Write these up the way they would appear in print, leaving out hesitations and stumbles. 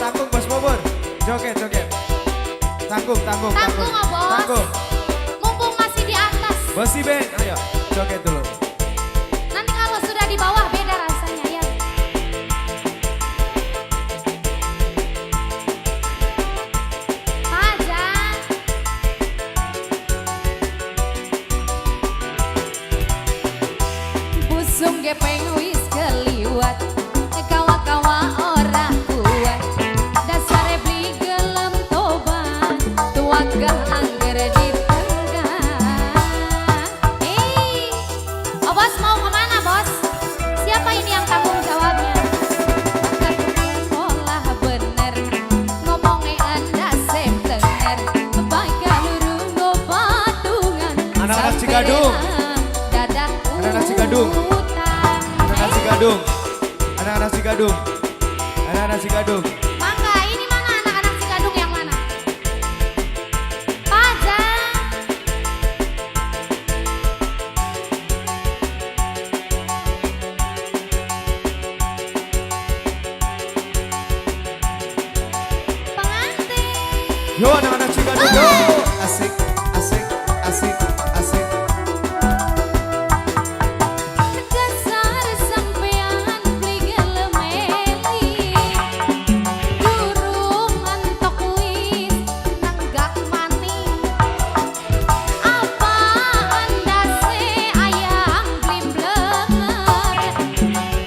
tanggung bos bubur. Joget, joget. Tanggung, tanggung, tanggung. Tanggung, bos. Tanggung. Mumpung masih di atas. Bosi Ben, ayo joget dulu. Nanti kalau sudah di bawah beda rasanya ya. Pajang. Busung gepeng wis keliwat. Kawa-kawa ora kuat. Dasare beli gelem tobat. Tuagah angger di Oh bos mau kemana bos? Siapa ini yang tanggung jawabnya? Olah bener ngomongnya anda semtenger baiknya lurung ngobatungan Anak-anak Cigadung. dadah Anak-anak Cigadung. Anak-anak Cigadung. Anak-anak Cigadung. Anak-anak Cigadung. Mangga ini mana anak-anak Cigadung yang mana? Pajang. Pengantin. Yo anak-anak Cigadung. Yo. Asik, asik, asik, asik. Dasar sampean beli gelemeli durung antok wis nanggak mani apa anda se ayang beli blenger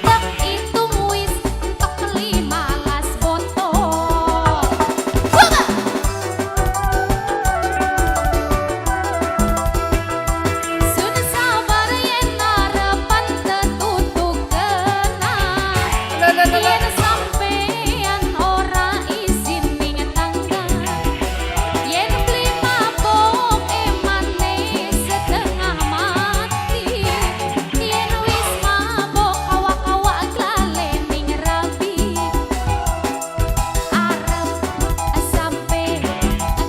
tek itu wis entok 15 botol Sun sabar yen harapan tetutuk kenang Yen sampean ora izin ning tangga Yen beli mabok emane setengah mati Yen wis mabok awak-awak glale ning rabi Arep sampe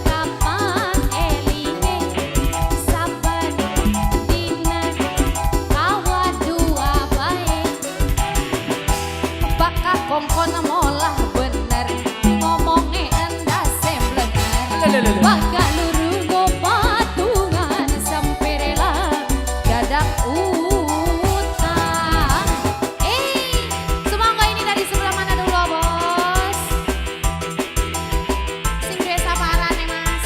kapan elinge sabar dina kawa dua bae bakal kongkon molah bener ngomongnya anda semblenger bakal lurung ngobatungan sampai rela dadak utang semangga ini dari sebelah mana dulu bos sing duwe sabarane mas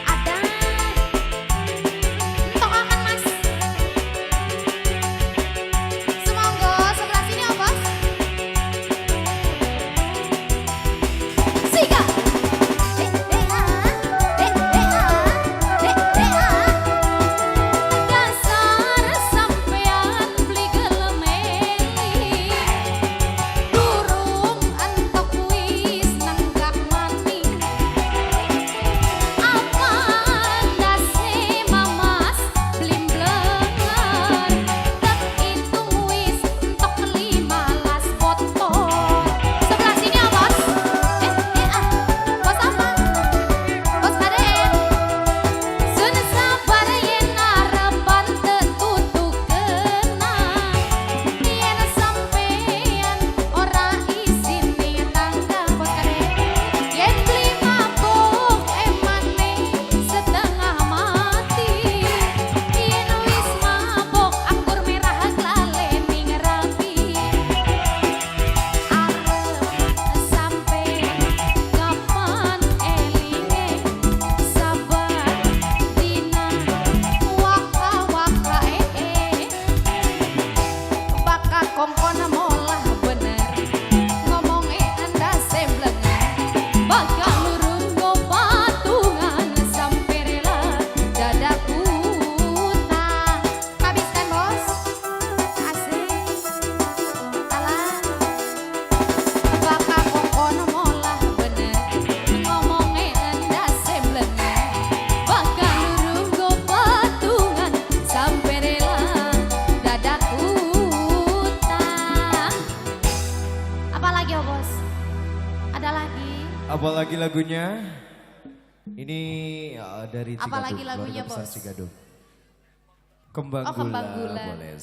ada entok akan mas semangga sebelah sini ya bos siga dasar sampean beli gelemeli durung antok wis nanggak mani apa dase mamas beli blenger tek itu wis entok 15 botol sebelah sini ya bos bos apa bos kaden sun sabar yen harapan tetutuk kenang yen sampean ora izin ning tangga bos kaden yen beli mabuk emane setengah mati yen wis mabuk anggur merah glale ning rabi arep sampe kapan elinge sabar dina waka-waka bakal kongkon molah bener ngomongnya anda semblenger bakal lurung ngobatungan sampai rela dadak utang habiskan bos asik alah bakal kongkon molah bener ngomongnya anda semblenger bakal lurung ngobatungan sampai rela dadak utang apalagi ya bos ada lagi Apalagi lagunya? Ini dari Apalagi Cigadung, lagunya, keluarga besar Bos? Cigadung. Kembang Oh, Kembang Gula, Gula. boleh.